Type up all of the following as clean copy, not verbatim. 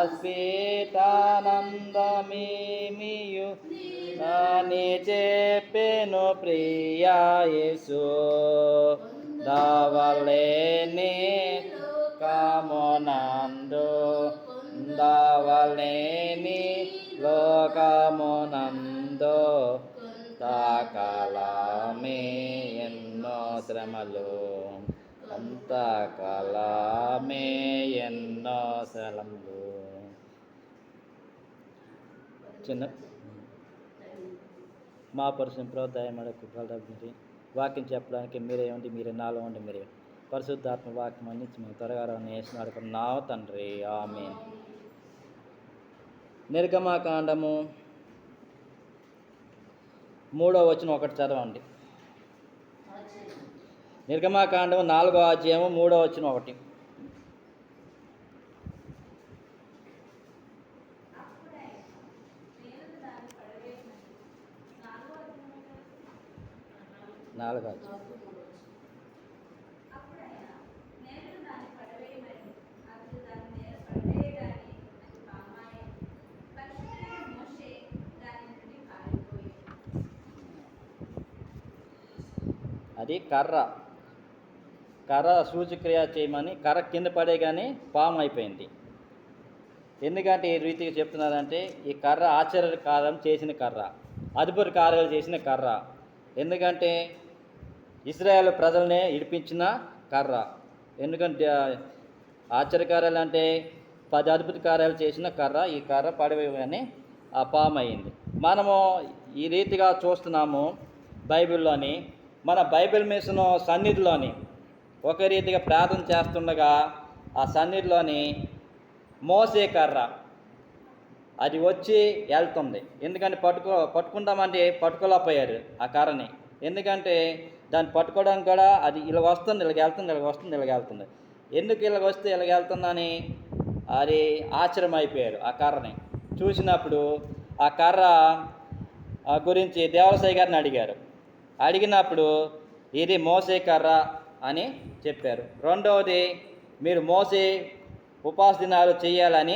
బాష్పీటానందమేమియు నాని చెప్పెను ప్రియా యేసు దావలేని లోకమునందు దావలేని లోకమునందు తాకాలమే ఎన్నో శ్రమలు అంతకాలమే ఎన్నో శ్రమలు. చిన్న మా పరిశుభ్ర ప్రోదాయమలకు బలమి వాక్యం చెప్పడానికి మీరే ఉండి మీరే నాలో ఉండి మీరే పరిశుద్ధాత్మ వాక్యం అందించి మేము త్వరగా వేసినాడుకున్నావు తండ్రి. ఆమేన్. నిర్గమకాండము 3వ వచనం ఒకటి చదవండి. నిర్గమకాండము 4వ అధ్యాయము 3వ వచనం ఒకటి. అది కర్ర సూచక్రియ చేయమని కర్ర కింద పడేగానే పాము అయిపోయింది. ఎందుకంటే ఈ రీతిగా చెప్తున్నారంటే ఈ కర్ర ఆశ్చర్యకార్యం చేసిన కర్ర, అద్భుత కార్యాలు చేసిన కర్ర. ఎందుకంటే ఇశ్రాయేలు ప్రజల్ని ఇడిపించిన కర్ర. ఎందుకంటే ఆశ్చర్యకార్యాలు అంటే 10 అద్భుత కార్యాలు చేసిన కర్ర. ఈ కర్ర పడవేయగానే ఆ పాము అయింది. మనము ఈ రీతిగా చూస్తున్నాము బైబిల్లోని. మన బైబిల్ మిషన్ సన్నిధిలోని ఒక రీతిగా ప్రార్థన చేస్తుండగా ఆ సన్నిధిలోని మోసే కర్ర అది వచ్చి వెళ్తుంది. ఎందుకంటే పట్టుకుంటామంటే పట్టుకోలేకపోయారు ఆ కర్రని. ఎందుకంటే దాన్ని పట్టుకోవడానికి కూడా అది ఇలా వస్తుంది, ఇలాగ వెళ్తుంది, ఇలాగ వస్తుంది, ఇలాగ వెళ్తుంది. ఎందుకు ఇలాగ వస్తే ఇలాగ వెళ్తుందని అది ఆశ్చర్యమైపోయారు. ఆ కర్రని చూసినప్పుడు ఆ కర్ర గురించి దేవసాయి గారిని అడిగారు. అడిగినప్పుడు ఇది మోసే కర్ర అని చెప్పారు. రెండవది మీరు మోసే ఉపవాస దినాలు చేయాలని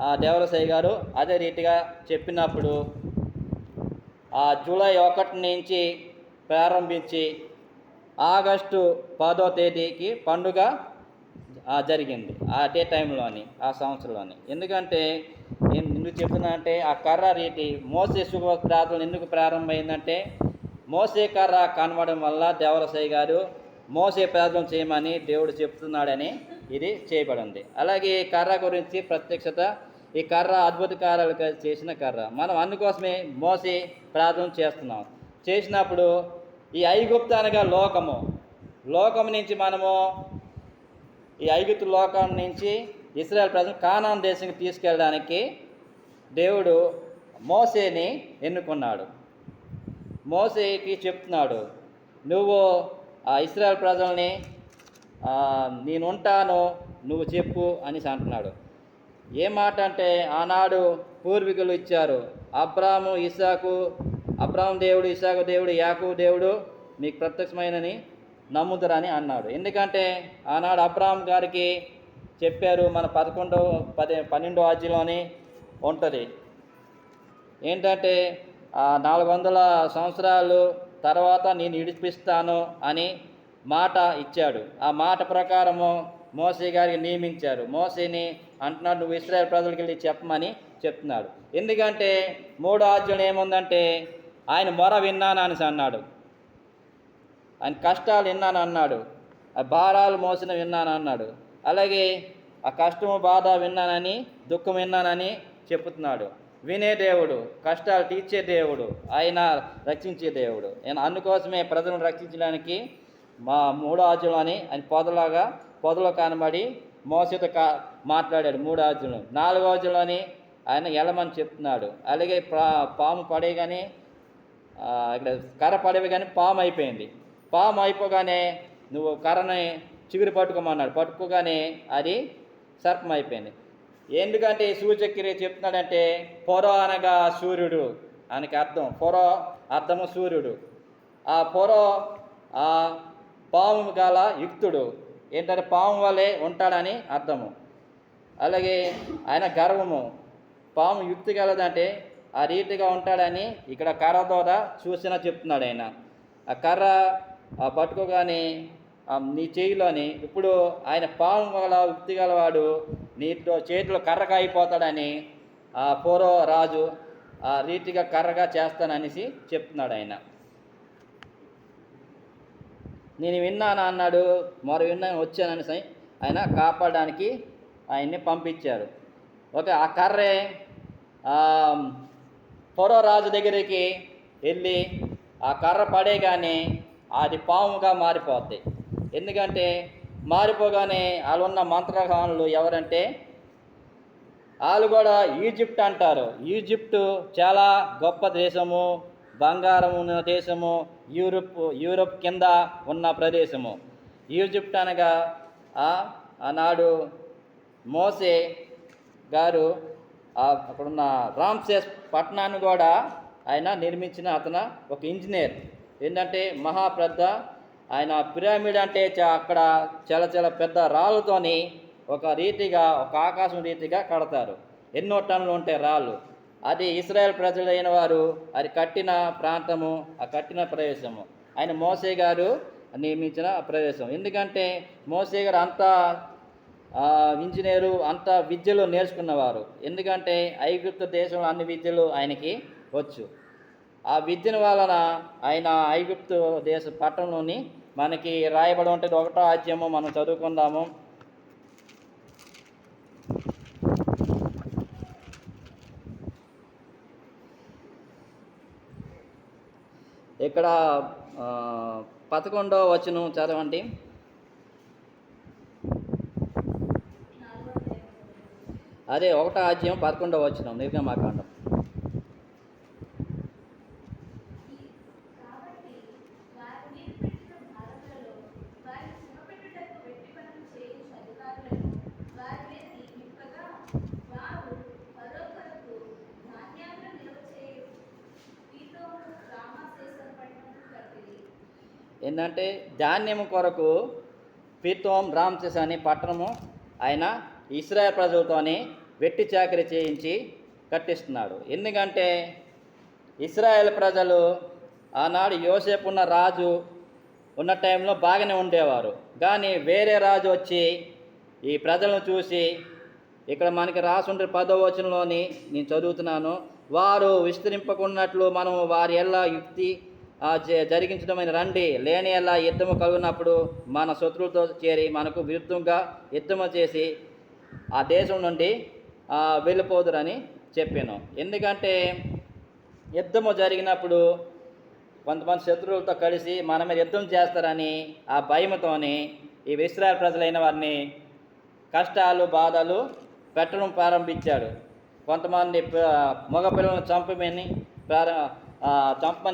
ఆ దేవరసాయి గారు అదే రీతిగా చెప్పినప్పుడు జూలై 1 నుంచి ప్రారంభించి ఆగస్టు 10వ తేదీకి పండుగ జరిగింది. అదే టైంలోని ఆ సంవత్సరంలోని. ఎందుకంటే ఎందుకు చెప్తున్నా అంటే ఆ కర్ర రీతి మోసే శుభ ప్రార్థన ఎందుకు ప్రారంభమైందంటే మోసే కర్ర కనబడడం వల్ల దేవరసాయి గారు మోసే ప్రార్థన చేయమని దేవుడు చెప్తున్నాడని ఇది చేయబడింది. అలాగే ఈ కర్ర గురించి ప్రత్యక్షత, ఈ కర్ర అద్భుత కార్యాలు చేసిన కర్ర. మనం అందుకోసమే మోసే ప్రార్థన చేస్తున్నాం. చేసినప్పుడు ఈ ఐగుప్తు అనగా లోకము నుంచి మనము ఈ ఐగుప్తు లోకం నుంచి ఇశ్రాయేల్ ప్రజలు కానాను దేశానికి తీసుకెళ్ళడానికి దేవుడు మోసేని ఎన్నుకున్నాడు. మోసేకి చెప్తున్నాడు, నువ్వు ఆ ఇశ్రాయేల్ ప్రజల్ని నేనుంటాను, నువ్వు చెప్పు అనేసి అంటున్నాడు. ఏ మాట అంటే ఆనాడు పూర్వీకులు ఇచ్చారు. అబ్రాము దేవుడు, ఇసాకు దేవుడు, యాకోబు దేవుడు మీకు ప్రత్యక్షమైనని నమ్ముతారని అన్నాడు. ఎందుకంటే ఆనాడు అబ్రాహం గారికి చెప్పారు, మన 12వ అధ్యాయంలోని ఉంటుంది. ఏంటంటే 400 సంవత్సరాలు తర్వాత నేను విడిపిస్తాను అని మాట ఇచ్చాడు. ఆ మాట ప్రకారము మోసే గారికి నియమించారు. మోసేని అంటున్నాడు, నువ్వు ఇశ్రాయేల్ ప్రజలకు వెళ్ళి చెప్పమని చెప్తున్నాడు. ఎందుకంటే 3వ అధ్యాయం ఏముందంటే ఆయన మొర విన్నాను అనేసి అన్నాడు, ఆయన కష్టాలు విన్నాను అన్నాడు, ఆ భారాలు మోసిన విన్నాను అన్నాడు. అలాగే ఆ కష్టము బాధ విన్నానని, దుఃఖం విన్నానని చెప్తున్నాడు. వినే దేవుడు, కష్టాలు తీర్చే దేవుడు, ఆయన రక్షించే దేవుడు. అందుకోసమే ప్రజలను రక్షించడానికి మా 3వ అధ్యాయంలోని ఆయన పొదలో కనబడి మోసతో మాట్లాడాడు 3వ అధ్యాయంలో. 4వ అధ్యాయంలోని ఆయన వెళ్ళమని చెప్తున్నాడు. అలాగే పాము పడేగానే ఇక్కడ కర్ర పడేవి కానీ పాము అయిపోయింది. పాము అయిపోగానే నువ్వు కర్రని చిగురు పట్టుకోమన్నాడు. పట్టుకోగానే అది సర్పం అయిపోయింది. ఎందుకంటే ఈ సూర్యక్రియ చెప్తున్నాడంటే పొర అనగా సూర్యుడు ఆయనకి అర్థం. పొర అర్థము సూర్యుడు. ఆ పొర ఆ పాము గల యుక్తుడు. ఏంటంటే పాము వల్లే ఉంటాడని అర్థము. అలాగే ఆయన గర్వము. పాము యుక్తి గలదంటే ఆ రీతిగా ఉంటాడని ఇక్కడ కర్ర ద్వారా చూసినా చెప్తున్నాడు ఆయన. ఆ కర్ర పట్టుకోగానే నీ చేయిలోని ఇప్పుడు ఆయన పాము గల యుక్తి గలవాడు నీటిలో చేతిలో కర్రగా అయిపోతాడని ఆ పూర్వ రాజు ఆ రీతిగా కర్రగా చేస్తాననేసి చెప్తున్నాడు ఆయన. నేను విన్నాను అన్నాడు, మరో విన్నాను వచ్చానని ఆయన కాపాడడానికి ఆయన్ని పంపించారు. ఓకే, ఆ కర్రే ఫరో రాజు దగ్గరికి వెళ్ళి ఆ కర్ర పడేగానే అది పాముగా మారిపోద్ది. ఎందుకంటే మారిపోగానే వాళ్ళు ఉన్న మంత్రగానులు ఎవరంటే వాళ్ళు కూడా ఈజిప్ట్ అంటారు. ఈజిప్టు చాలా గొప్ప దేశము, బంగారం ఉన్న దేశము, యూరప్ కింద ఉన్న ప్రదేశము. ఈజిప్ట్ అనగా ఆనాడు మోసే గారు అక్కడున్న రామ్సేస్ పట్టణాన్ని కూడా ఆయన నిర్మించిన అతను ఒక ఇంజనీర్. ఏంటంటే మహాపెద్ద ఆయన పిరమిడ్ అంటే అక్కడ చాలా చాలా పెద్ద రాళ్ళతోని ఒక రీతిగా ఒక ఆకాశం రీతిగా కడతారు. ఎన్నో టన్నులు ఉంటాయి రాళ్ళు. అది ఇశ్రాయేల్ ప్రజలైన వారు అది కట్టిన ప్రాంతము, ఆ కట్టిన ప్రదేశము ఆయన మోసే గారు నియమించిన ప్రదేశం. ఎందుకంటే మోసే గారు అంతా ఇంజనీరు, అంత విద్యలు నేర్చుకున్నవారు. ఎందుకంటే ఐగుప్తు దేశంలో అన్ని విద్యలు ఆయనకి వచ్చు. ఆ విద్యను వలన ఆయన ఐగుప్తు దేశ పట్టణంలోని మనకి రాయబడి ఉంటుంది. 1వ అధ్యాయము మనం చదువుకుందాము. ఇక్కడ 11వ వచనం చదవండి. అదే 1వ అధ్యాయం 11వ వచనం, నిర్గమాకాండం. ఏంటంటే ధాన్యము కొరకు పీతోం రామ్సెస్ అనే పట్టణము ఆయన ఇశ్రాయేల్ ప్రజలతోని వెట్టి చాకరీ చేయించి కట్టిస్తున్నాడు. ఎందుకంటే ఇశ్రాయేల్ ప్రజలు ఆనాడు యోసేపు ఉన్న రాజు ఉన్న టైంలో బాగానే ఉండేవారు. కానీ వేరే రాజు వచ్చి ఈ ప్రజలను చూసి, ఇక్కడ మనకి రాసుండే 10వ వచనంలోని నేను చదువుతున్నాను, వారు విస్తరింపకున్నట్లు మనం వారి ఎల్లా యుక్తి జరిగించడమైన రండి, లేని ఎలా యుద్ధము కలిగినప్పుడు మన శత్రువులతో చేరి మనకు విరుద్ధంగా యుద్ధము చేసి ఆ దేశం నుండి వెళ్ళిపోదురని చెప్పాను. ఎందుకంటే యుద్ధము జరిగినప్పుడు కొంతమంది శత్రువులతో కలిసి మన మీద యుద్ధం చేస్తారని ఆ భయంతోని ఈ ఇశ్రాయేలు ప్రజలైన వారిని కష్టాలు బాధలు పెట్టడం ప్రారంభించాడు. కొంతమంది మగ పిల్లలను చంపమని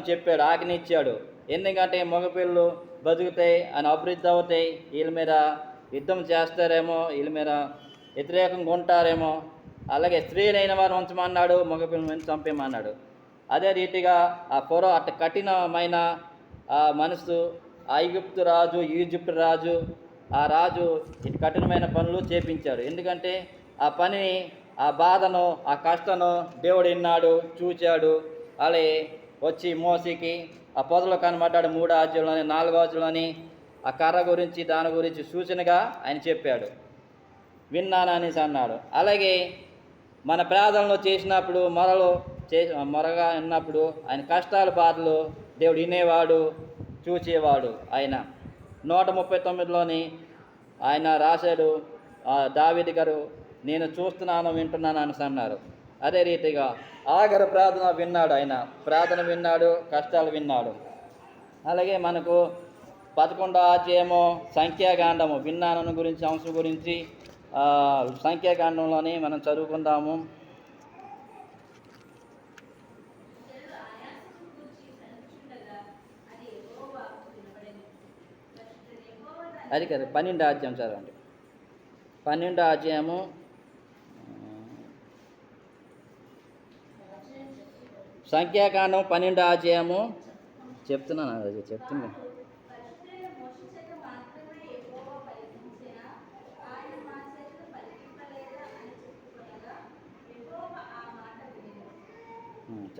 చెప్పాడు, ఆజ్ఞిచ్చాడు. ఎందుకంటే మగపిల్లలు బతుకుతాయి అని అభివృద్ధి అవుతాయి, వీళ్ళ మీద యుద్ధం చేస్తారేమో, వీళ్ళ మీద వ్యతిరేకంగా ఉంటారేమో. అలాగే స్త్రీలైన వారు ఉంచమన్నాడు, మగపిల్లలను చంపేమన్నాడు. అదే రీతిగా ఆ ఫరో అట్ట కఠినమైన మనసు ఐగుప్తు రాజు, ఈజిప్ట్ రాజు, ఆ రాజు ఇటు కఠినమైన పనులు చేపించాడు. ఎందుకంటే ఆ పనిని, ఆ బాధను, ఆ కష్టను దేవుడు విన్నాడు, చూచాడు. అలాగే వచ్చి మోసేకి ఆ పొదలో కనబడ్డాడు. 3వ అధ్యాయంలోని 4వ అధ్యాయంలోని ఆ కర్ర గురించి దాని గురించి సూచనగా ఆయన చెప్పాడు, విన్నాననేసి అన్నాడు. అలాగే మన ప్రార్థనలు చేసినప్పుడు మొరగా ఉన్నప్పుడు ఆయన కష్టాలు బాధలు దేవుడు వినేవాడు, చూచేవాడు. ఆయన 139లోని ఆయన రాశాడు, దావీదు గారు, నేను చూస్తున్నాను వింటున్నాను అనేసి అన్నారు. అదే రీతిగా ఆఖరి ప్రార్థన విన్నాడు. ఆయన ప్రార్థన విన్నాడు, కష్టాలు విన్నాడు. అలాగే మనకు 11వ అధ్యాయము సంఖ్యాకాండము విన్నాను గురించి అంశం గురించి సంఖ్యాకాండంలోని మనం చదువుకుందాము. అది కదా 12వ అధ్యాయం చదవండి. 12వ అధ్యాయము సంఖ్యాకాండం 12వ అధ్యాయము చెప్తున్నాను.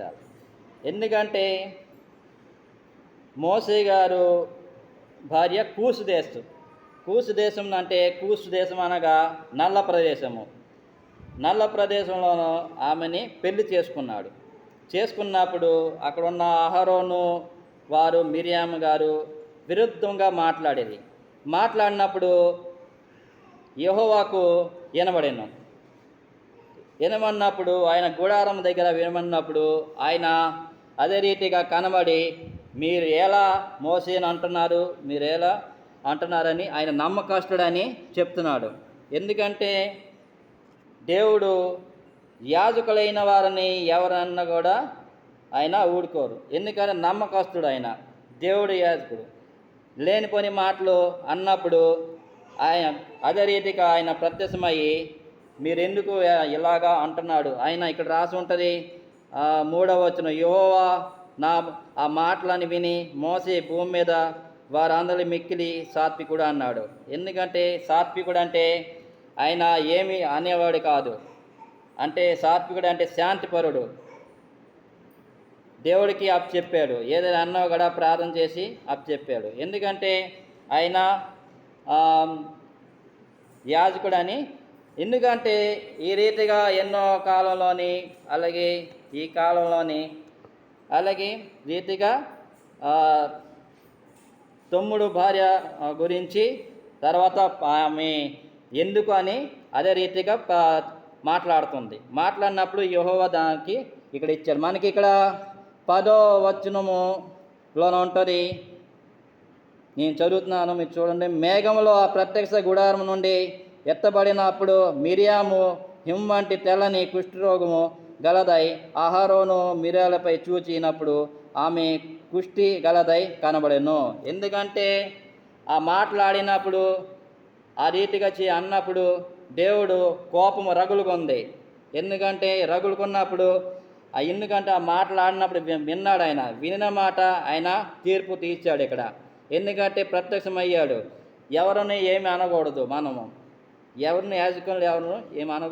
ఆలోచించాలి. ఎందుకంటే మోషే గారు భార్య కూసు దేశం అంటే కూసు దేశం అనగా నల్ల ప్రదేశము. నల్ల ప్రదేశంలోనూ ఆమెని పెళ్లి చేసుకున్నప్పుడు అక్కడున్న అహరోను వారు మిరియాము గారు విరుద్ధంగా మాట్లాడినప్పుడు యెహోవాకు వినమన్నప్పుడు ఆయన గుడారం దగ్గర వినమన్నప్పుడు ఆయన అదే రీతిగా కనబడి మీరు ఎలా మోసేని అంటున్నారు, మీరు ఎలా అంటున్నారని ఆయన నమ్మకస్తుడని చెప్తున్నాడు. ఎందుకంటే దేవుడు యాజకులైన వారిని ఎవరన్నా కూడా ఆయన ఊడుకోరు. ఎందుకంటే నమ్మకస్తుడు ఆయన, దేవుడు యాజకుడు. లేనిపోని మాటలు అన్నప్పుడు ఆయన అదే రీతిగా ఆయన ప్రత్యక్షమయ్యి మీరెందుకు ఇలాగా అంటున్నాడు. ఆయన ఇక్కడ రాసి ఉంటుంది 3వ వచనం, యెహోవా ఆ మాటలని విని మోసే భూమి మీద వారందరి మిక్కిలి సాత్వికుడు అన్నాడు. ఎందుకంటే సాత్వికుడు అంటే ఆయన ఏమి అనేవాడు కాదు. అంటే సాత్వికుడు అంటే శాంతిపరుడు. దేవుడికి అప్పచెప్పాడు, ఏదైనా అన్నా కూడా ప్రార్థన చేసి అప్పచెప్పాడు. ఎందుకంటే ఆయన యాజకుడని. ఎందుకంటే ఈ రీతిగా ఎన్నో కాలంలోని అలాగే ఈ కాలంలోని అలాగే రీతిగా తమ్ముడు భార్య గురించి తర్వాత ఆమె ఎందుకు అని అదే రీతిగా మాట్లాడినప్పుడు యెహోవా దానికి ఇక్కడ ఇచ్చాడు. మనకి ఇక్కడ 10వ వచనములోనే ఉంటుంది, నేను చదువుతున్నాను, మీరు చూడండి. మేఘంలో ఆ ప్రత్యక్ష గుడారం నుండి ఎత్తబడినప్పుడు మిరియాము హిమ వంటి తెల్లని కుష్ఠరోగము గలదై అహరోను మిరియాలపై చూచినప్పుడు ఆమె కుష్టి గలదై కనబడెను. ఎందుకంటే ఆ మాట్లాడినప్పుడు ఆ రీతిగా అన్నప్పుడు దేవుడు కోపము రగులుకుంది. ఎందుకంటే రగులుకున్నప్పుడు ఎందుకంటే ఆ మాట్లాడినప్పుడు విన్నాడు. ఆయన వినిన మాట ఆయన తీర్పు తీర్చాడు ఇక్కడ. ఎందుకంటే ప్రత్యక్షమయ్యాడు. ఎవరిని ఏమి అనకూడదు, మనము ఎవరిని యాజకులు ఎవరు ఏమి అనకూడదు.